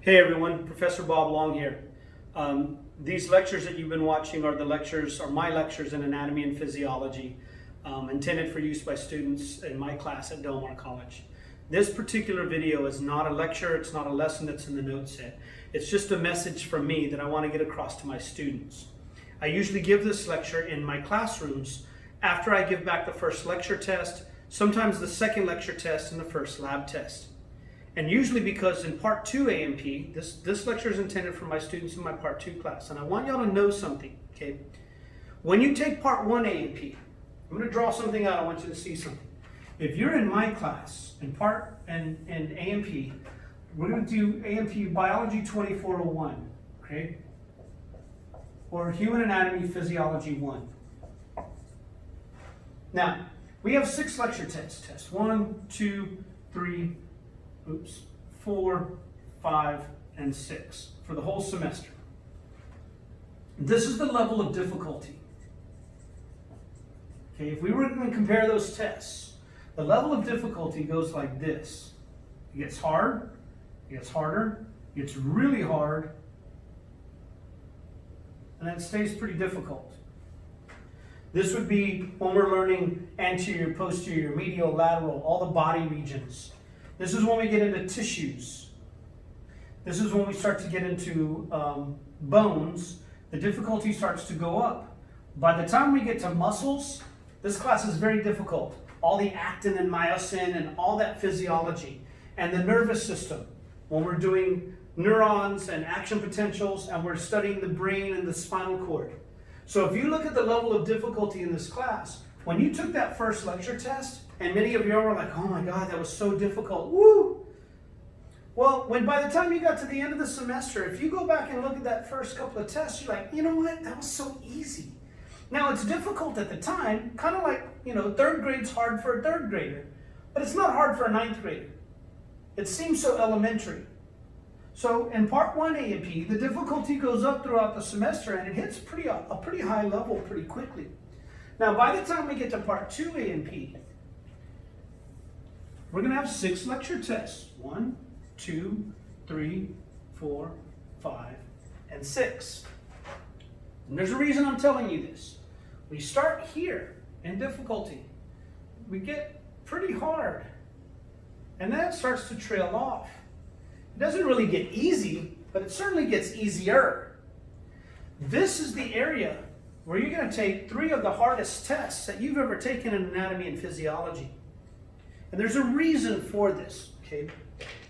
Hey everyone, Professor Bob Long here. These lectures that you've been watching are my lectures in anatomy and physiology, intended for use by students in my class at Del Mar College. This particular video is not a lecture, it's not a lesson that's in the note set. It's just a message from me that I want to get across to my students. I usually give this lecture in my classrooms after I give back the first lecture test, sometimes the second lecture test, and the first lab test. And usually because in Part 2 A&P, this lecture is intended for my students in my Part 2 class. And I want y'all to know something, okay? When you take Part 1 A&P, I'm going to draw something out. I want you to see something. If you're in my class, in A&P, we're going to do A&P Biology 2401, okay? Or Human Anatomy Physiology 1. Now, we have 6 lecture tests. Test 1, 2, 3, 4, 5, and 6 for the whole semester. This is the level of difficulty. Okay, if we were going to compare those tests, the level of difficulty goes like this. It gets hard, it gets harder, it gets really hard, and then it stays pretty difficult. This would be when we're learning anterior, posterior, medial, lateral, all the body regions. This is when we get into tissues. This is when we start to get into bones. The difficulty starts to go up. By the time we get to muscles, this class is very difficult. All the actin and myosin and all that physiology. And the nervous system, when we're doing neurons and action potentials and we're studying the brain and the spinal cord. So if you look at the level of difficulty in this class, when you took that first lecture test, and many of you were like, oh my God, that was so difficult. Woo! Well, by the time you got to the end of the semester, if you go back and look at that first couple of tests, you're like, you know what? That was so easy. Now, it's difficult at the time, kind of like, third grade's hard for a third grader, but it's not hard for a ninth grader. It seems so elementary. So in Part 1 A&P, the difficulty goes up throughout the semester, and it hits a pretty high level pretty quickly. Now, by the time we get to Part 2 A&P, we're going to have 6 lecture tests. 1, 2, 3, 4, 5, and 6. And there's a reason I'm telling you this. We start here in difficulty. We get pretty hard. And then it starts to trail off. It doesn't really get easy, but it certainly gets easier. This is the area where you're going to take 3 of the hardest tests that you've ever taken in anatomy and physiology. And there's a reason for this, okay?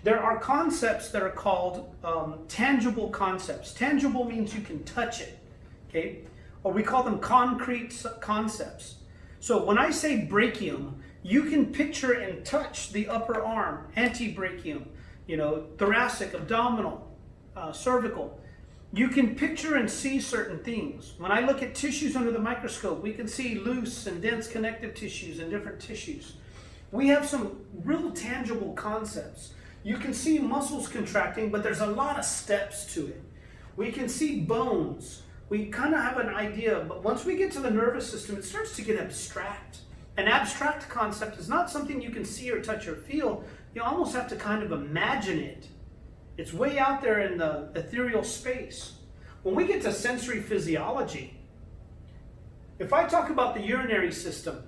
There are concepts that are called tangible concepts. Tangible means you can touch it, okay? Or we call them concrete concepts. So when I say brachium, you can picture and touch the upper arm, antebrachium, thoracic, abdominal, cervical. You can picture and see certain things. When I look at tissues under the microscope, we can see loose and dense connective tissues and different tissues. We have some real tangible concepts. You can see muscles contracting, but there's a lot of steps to it. We can see bones. We kind of have an idea, but once we get to the nervous system, it starts to get abstract. An abstract concept is not something you can see or touch or feel. You almost have to kind of imagine it. It's way out there in the ethereal space. When we get to sensory physiology, if I talk about the urinary system,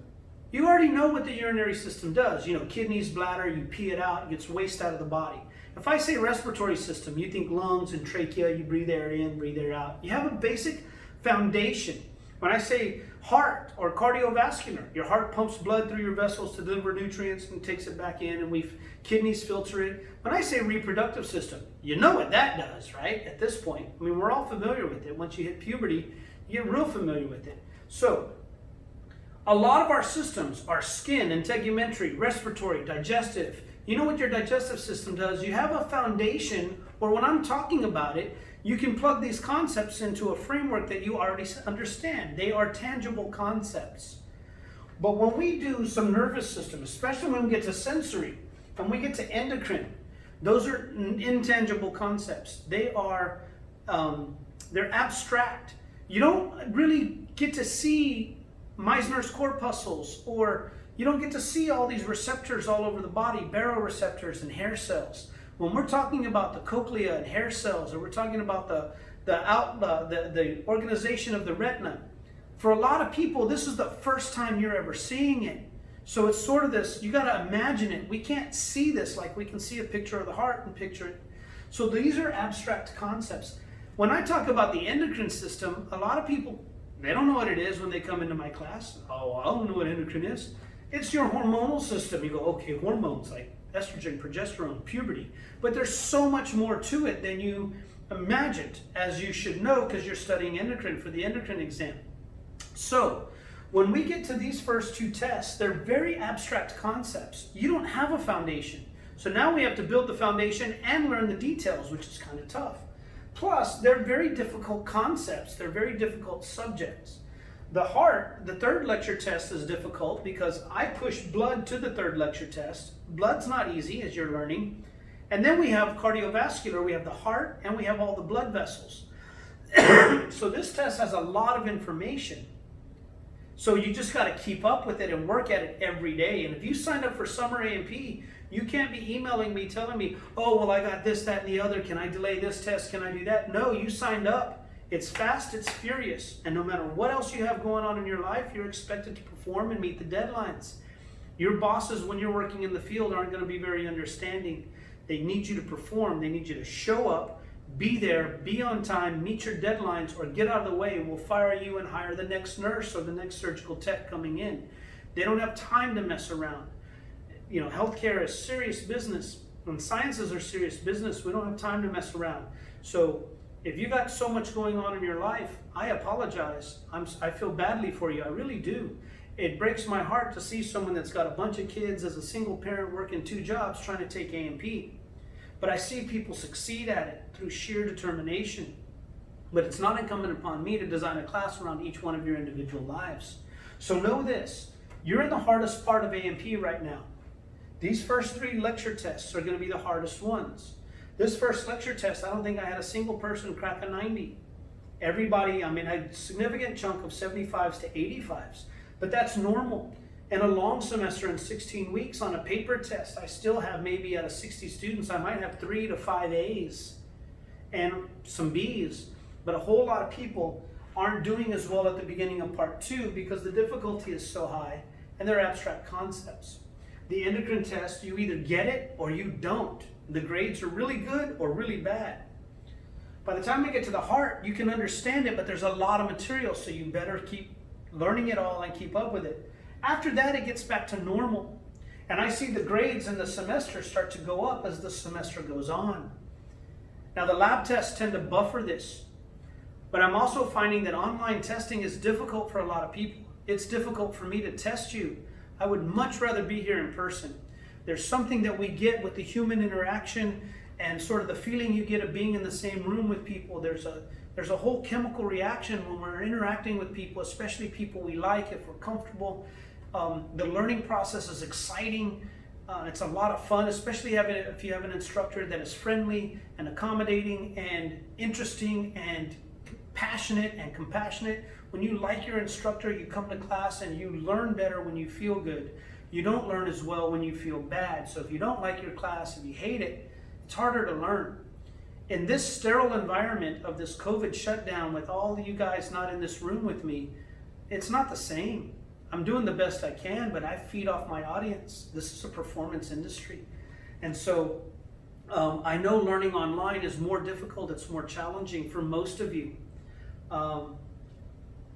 you already know what the urinary system does. Kidneys, bladder, you pee it out, it gets waste out of the body. If I say respiratory system, you think lungs and trachea, you breathe air in, breathe air out. You have a basic foundation. When I say heart or cardiovascular, your heart pumps blood through your vessels to deliver nutrients and takes it back in, and kidneys filter it. When I say reproductive system, you know what that does, right? At this point, we're all familiar with it. Once you hit puberty, you get real familiar with it. So, a lot of our systems are skin, integumentary, respiratory, digestive. You know what your digestive system does? You have a foundation, or when I'm talking about it, you can plug these concepts into a framework that you already understand. They are tangible concepts. But when we do some nervous system, especially when we get to sensory, when we get to endocrine, those are intangible concepts. They're abstract. You don't really get to see Meissner's corpuscles, or you don't get to see all these receptors all over the body, baroreceptors and hair cells. When we're talking about the cochlea and hair cells, or we're talking about the organization of the retina, for a lot of people, this is the first time you're ever seeing it. So it's sort of this, you got to imagine it. We can't see this like we can see a picture of the heart and picture it. So these are abstract concepts. When I talk about the endocrine system, a lot of people, they don't know what it is when they come into my class. Oh, I don't know what endocrine is. It's your hormonal system. You go, okay, hormones like estrogen, progesterone, puberty. But there's so much more to it than you imagined, as you should know because you're studying endocrine for the endocrine exam. So when we get to these first two tests, they're very abstract concepts. You don't have a foundation. So now we have to build the foundation and learn the details, which is kind of tough. Plus, they're very difficult concepts. They're very difficult subjects. The heart, the third lecture test is difficult because I push blood to the third lecture test. Blood's not easy, as you're learning. And then we have cardiovascular. We have the heart and we have all the blood vessels. So this test has a lot of information. So you just got to keep up with it and work at it every day. And if you signed up for summer A&P, you can't be emailing me telling me, oh, well, I got this, that, and the other. Can I delay this test? Can I do that? No, you signed up. It's fast, it's furious. And no matter what else you have going on in your life, you're expected to perform and meet the deadlines. Your bosses, when you're working in the field, aren't going to be very understanding. They need you to perform. They need you to show up, be there, be on time, meet your deadlines, or get out of the way. We'll fire you and hire the next nurse or the next surgical tech coming in. They don't have time to mess around. You know, healthcare is serious business. When sciences are serious business, we don't have time to mess around. So if you got so much going on in your life, I apologize. I feel badly for you. I really do. It breaks my heart to see someone that's got a bunch of kids as a single parent working 2 jobs trying to take A&P. But I see people succeed at it through sheer determination. But it's not incumbent upon me to design a class around each one of your individual lives. So know this, you're in the hardest part of A&P right now. These first 3 lecture tests are going to be the hardest ones. This first lecture test, I don't think I had a single person crack a 90. Everybody, I had a significant chunk of 75s to 85s, but that's normal. In a long semester in 16 weeks on a paper test, I still have maybe out of 60 students, I might have 3 to 5 A's and some B's, but a whole lot of people aren't doing as well at the beginning of part 2 because the difficulty is so high and they're abstract concepts. The endocrine test, you either get it or you don't. The grades are really good or really bad. By the time we get to the heart, you can understand it, but there's a lot of material, so you better keep learning it all and keep up with it. After that, it gets back to normal. And I see the grades in the semester start to go up as the semester goes on. Now, the lab tests tend to buffer this, but I'm also finding that online testing is difficult for a lot of people. It's difficult for me to test you. I would much rather be here in person. There's something that we get with the human interaction and sort of the feeling you get of being in the same room with people. There's a whole chemical reaction when we're interacting with people, especially people we like, if we're comfortable. The learning process is exciting. It's a lot of fun, especially if you have an instructor that is friendly and accommodating and interesting and passionate and compassionate. When you like your instructor, you come to class and you learn better when you feel good. You don't learn as well when you feel bad. So if you don't like your class, if you hate it, it's harder to learn. In this sterile environment of this COVID shutdown with all of you guys not in this room with me, it's not the same. I'm doing the best I can, but I feed off my audience. This is a performance industry. And so I know learning online is more difficult, it's more challenging for most of you.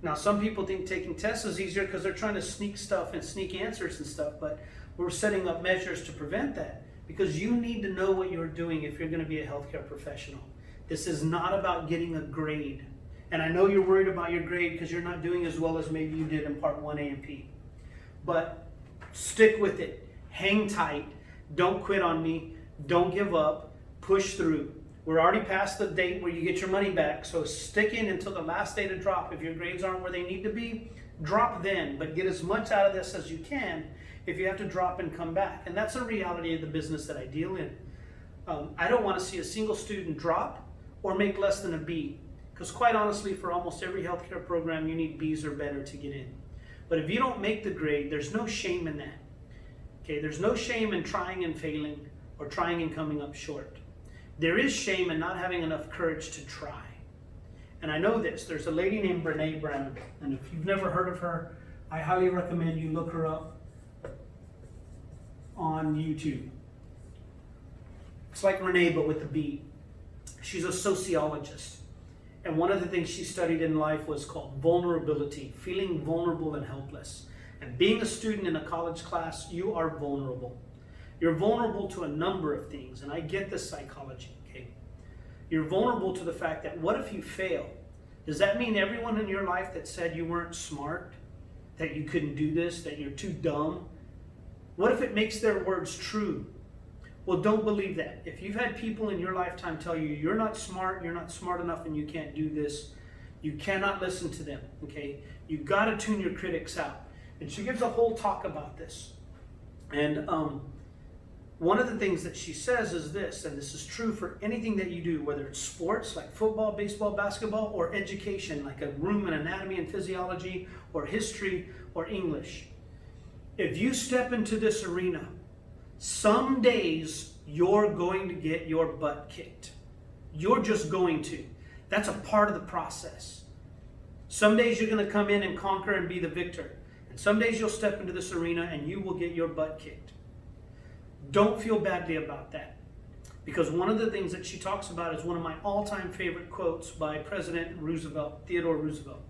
Now, some people think taking tests is easier because they're trying to sneak stuff and sneak answers and stuff, but we're setting up measures to prevent that because you need to know what you're doing if you're going to be a healthcare professional. This is not about getting a grade. And I know you're worried about your grade because you're not doing as well as maybe you did in Part 1 A&P. But stick with it. Hang tight. Don't quit on me. Don't give up. Push through. We're already past the date where you get your money back, so stick in until the last day to drop. If your grades aren't where they need to be, drop then, but get as much out of this as you can if you have to drop and come back. And that's a reality of the business that I deal in. I don't want to see a single student drop or make less than a B, because quite honestly, for almost every healthcare program, you need B's or better to get in. But if you don't make the grade, there's no shame in that. Okay, there's no shame in trying and failing. or trying and coming up short. There is shame in not having enough courage to try. And I know this. There's a lady named Brene Brown. And if you've never heard of her, I highly recommend you look her up on YouTube. It's like Renee, but with the B. She's a sociologist. And one of the things she studied in life was called vulnerability, feeling vulnerable and helpless. And being a student in a college class, you are vulnerable. You're vulnerable to a number of things, and I get this psychology, okay? You're vulnerable to the fact that what if you fail? Does that mean everyone in your life that said you weren't smart, that you couldn't do this, that you're too dumb? What if it makes their words true? Well, don't believe that. If you've had people in your lifetime tell you you're not smart enough, and you can't do this, you cannot listen to them, okay? You've got to tune your critics out. And she gives a whole talk about this. And one of the things that she says is this, and this is true for anything that you do, whether it's sports like football, baseball, basketball, or education like a room in anatomy and physiology, or history, or English. If you step into this arena, some days you're going to get your butt kicked. You're just going to. That's a part of the process. Some days you're going to come in and conquer and be the victor. And some days you'll step into this arena and you will get your butt kicked. Don't feel badly about that. Because one of the things that she talks about is one of my all-time favorite quotes by President Roosevelt, Theodore Roosevelt.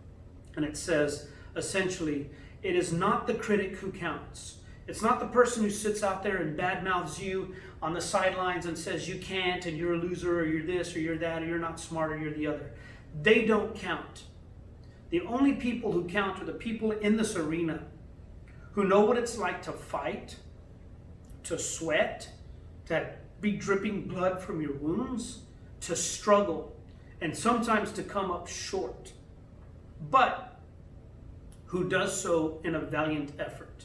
And it says, essentially, it is not the critic who counts. It's not the person who sits out there and badmouths you on the sidelines and says you can't and you're a loser or you're this or you're that or you're not smart or you're the other. They don't count. The only people who count are the people in this arena who know what it's like to fight, to sweat, to be dripping blood from your wounds, to struggle, and sometimes to come up short, but who does so in a valiant effort.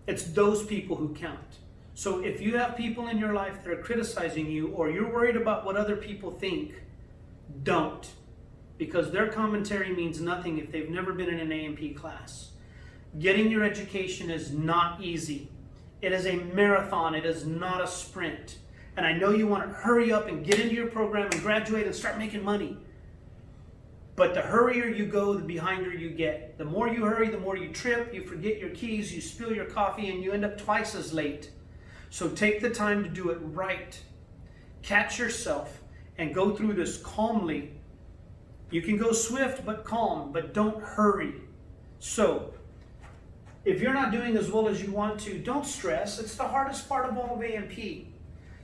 It's those people who count. So if you have people in your life that are criticizing you, or you're worried about what other people think, don't. Because their commentary means nothing if they've never been in an A&P class. Getting your education is not easy. It is a marathon. It is not a sprint. And I know you want to hurry up and get into your program and graduate and start making money. But the hurrier you go, the behinder you get. The more you hurry, the more you trip, you forget your keys, you spill your coffee, and you end up twice as late. So take the time to do it right. Catch yourself and go through this calmly. You can go swift but calm, but don't hurry. So, if you're not doing as well as you want to, don't stress. It's the hardest part of all of A&P.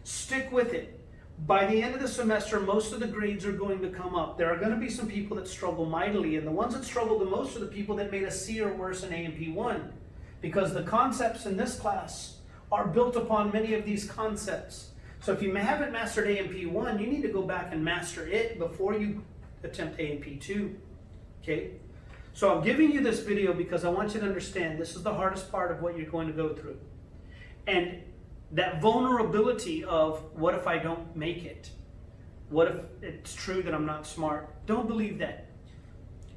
Stick with it. By the end of the semester, most of the grades are going to come up. There are going to be some people that struggle mightily, and the ones that struggle the most are the people that made a C or worse in A&P 1, because the concepts in this class are built upon many of these concepts. So if you haven't mastered A&P 1, you need to go back and master it before you attempt A&P 2. Okay? So I'm giving you this video because I want you to understand this is the hardest part of what you're going to go through. And that vulnerability of, what if I don't make it? What if it's true that I'm not smart? Don't believe that.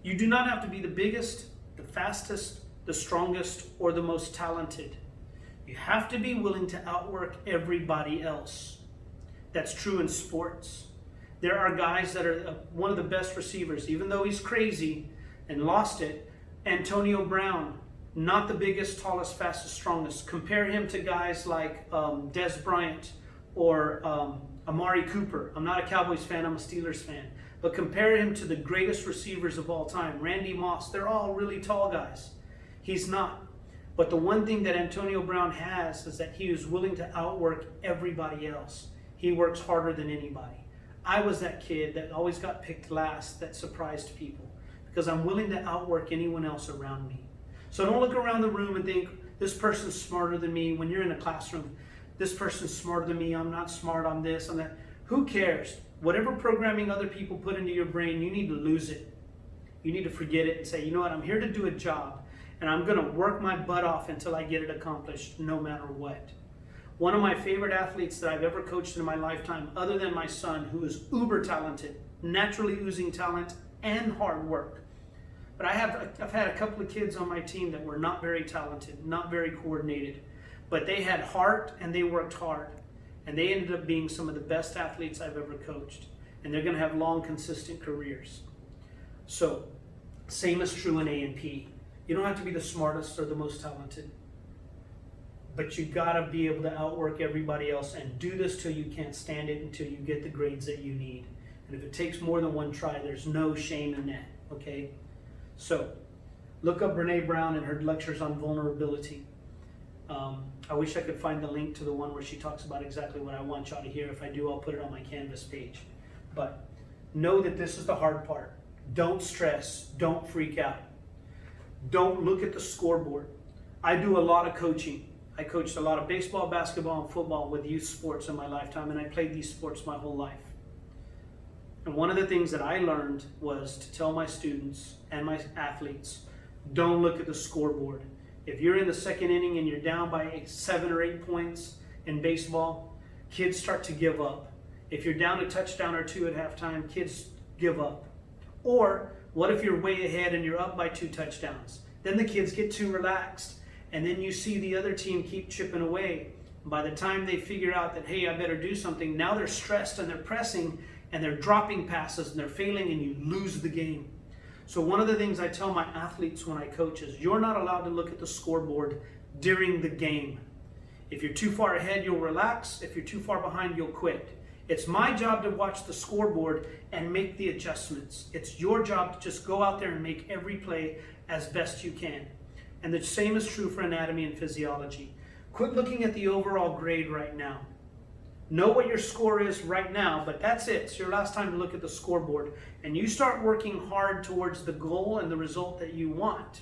You do not have to be the biggest, the fastest, the strongest, or the most talented. You have to be willing to outwork everybody else. That's true in sports. There are guys that are one of the best receivers, even though he's crazy and lost it. Antonio Brown, not the biggest, tallest, fastest, strongest. Compare him to guys like Des Bryant or Amari Cooper. I'm not a Cowboys fan, I'm a Steelers fan. But compare him to the greatest receivers of all time, Randy Moss. They're all really tall guys. He's not. But the one thing that Antonio Brown has is that he is willing to outwork everybody else. He works harder than anybody. I was that kid that always got picked last that surprised people because I'm willing to outwork anyone else around me. So don't look around the room and think, this person's smarter than me. When you're in a classroom, this person's smarter than me, I'm not smart, I'm this, I'm that. Who cares? Whatever programming other people put into your brain, you need to lose it. You need to forget it and say, you know what, I'm here to do a job, and I'm going to work my butt off until I get it accomplished, no matter what. One of my favorite athletes that I've ever coached in my lifetime, other than my son, who is uber talented, naturally oozing talent and hard work. But I've had a couple of kids on my team that were not very talented, not very coordinated. But they had heart and they worked hard. And they ended up being some of the best athletes I've ever coached. And they're going to have long, consistent careers. So, same is true in A&P. You don't have to be the smartest or the most talented. But you got to be able to outwork everybody else and do this till you can't stand it, until you get the grades that you need. And if it takes more than one try, there's no shame in that, okay? So, look up Brene Brown and her lectures on vulnerability. I wish I could find the link to the one where she talks about exactly what I want y'all to hear. If I do, I'll put it on my Canvas page. But know that this is the hard part. Don't stress. Don't freak out. Don't look at the scoreboard. I do a lot of coaching. I coached a lot of baseball, basketball, and football with youth sports in my lifetime, and I played these sports my whole life. And one of the things that I learned was to tell my students and my athletes, don't look at the scoreboard. If you're in the second inning and you're down by 7 or 8 points in baseball, kids start to give up. If you're down a touchdown or 2 at halftime, kids give up. Or what if you're way ahead and you're up by 2 touchdowns? Then the kids get too relaxed, and then you see the other team keep chipping away. By the time they figure out that, hey, I better do something, now they're stressed and they're pressing and they're dropping passes and they're failing, and you lose the game. So one of the things I tell my athletes when I coach is, you're not allowed to look at the scoreboard during the game. If you're too far ahead, you'll relax. If you're too far behind, you'll quit. It's my job to watch the scoreboard and make the adjustments. It's your job to just go out there and make every play as best you can. And the same is true for anatomy and physiology. Quit looking at the overall grade right now. Know what your score is right now, but that's it. It's your last time to look at the scoreboard. And you start working hard towards the goal and the result that you want.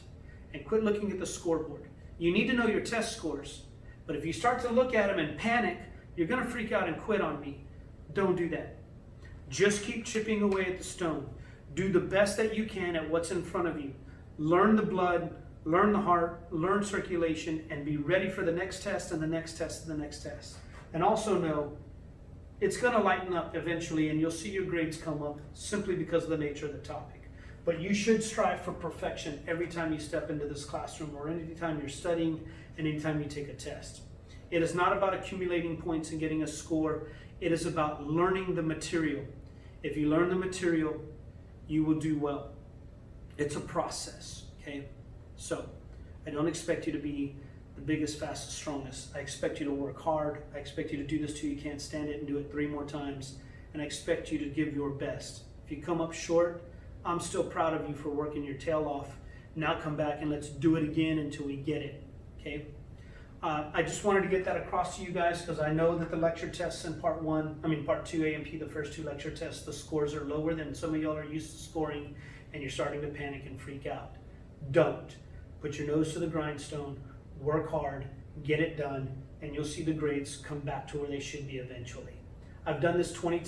And quit looking at the scoreboard. You need to know your test scores. But if you start to look at them and panic, you're going to freak out and quit on me. Don't do that. Just keep chipping away at the stone. Do the best that you can at what's in front of you. Learn the blood, learn the heart, learn circulation, and be ready for the next test and the next test and the next test. And also know it's going to lighten up eventually, and you'll see your grades come up simply because of the nature of the topic. But you should strive for perfection every time you step into this classroom, or anytime you're studying, and anytime you take a test. It is not about accumulating points and getting a score. It is about learning the material. If you learn the material, you will do well. It's a process, okay? So, I don't expect you to be the biggest, fastest, strongest. I expect you to work hard. I expect you to do this till you can't stand it and do it 3 more times. And I expect you to give your best. If you come up short, I'm still proud of you for working your tail off. Now come back and let's do it again until we get it, okay? I just wanted to get that across to you guys, because I know that the lecture tests in part 2 A&P, the first 2 lecture tests, the scores are lower than some of y'all are used to scoring, and you're starting to panic and freak out. Don't. Put your nose to the grindstone, work hard, get it done, and you'll see the grades come back to where they should be eventually. I've done this 20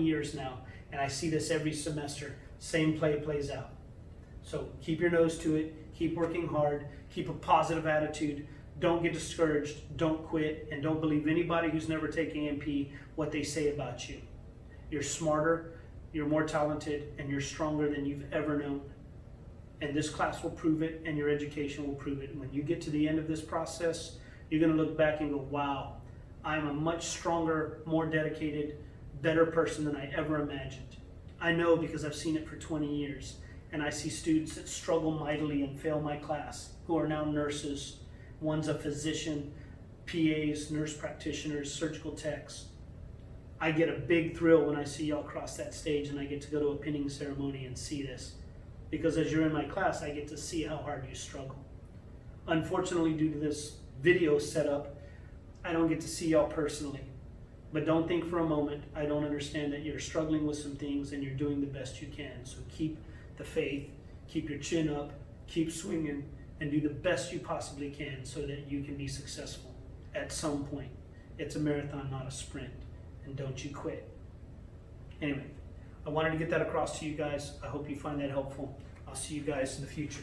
years now, and I see this every semester. Same play plays out. So keep your nose to it, keep working hard, keep a positive attitude. Don't get discouraged, don't quit, and don't believe anybody who's never taken A&P what they say about you. You're smarter, you're more talented, and you're stronger than you've ever known. And this class will prove it, and your education will prove it. And when you get to the end of this process, you're going to look back and go, wow, I'm a much stronger, more dedicated, better person than I ever imagined. I know, because I've seen it for 20 years. And I see students that struggle mightily and fail my class, who are now nurses. One's a physician, PAs, nurse practitioners, surgical techs. I get a big thrill when I see y'all cross that stage and I get to go to a pinning ceremony and see this. Because as you're in my class, I get to see how hard you struggle. Unfortunately, due to this video setup, I don't get to see y'all personally. But don't think for a moment, I don't understand that you're struggling with some things and you're doing the best you can. So keep the faith, keep your chin up, keep swinging, and do the best you possibly can so that you can be successful at some point. It's a marathon, not a sprint. And don't you quit. Anyway, I wanted to get that across to you guys. I hope you find that helpful. I'll see you guys in the future.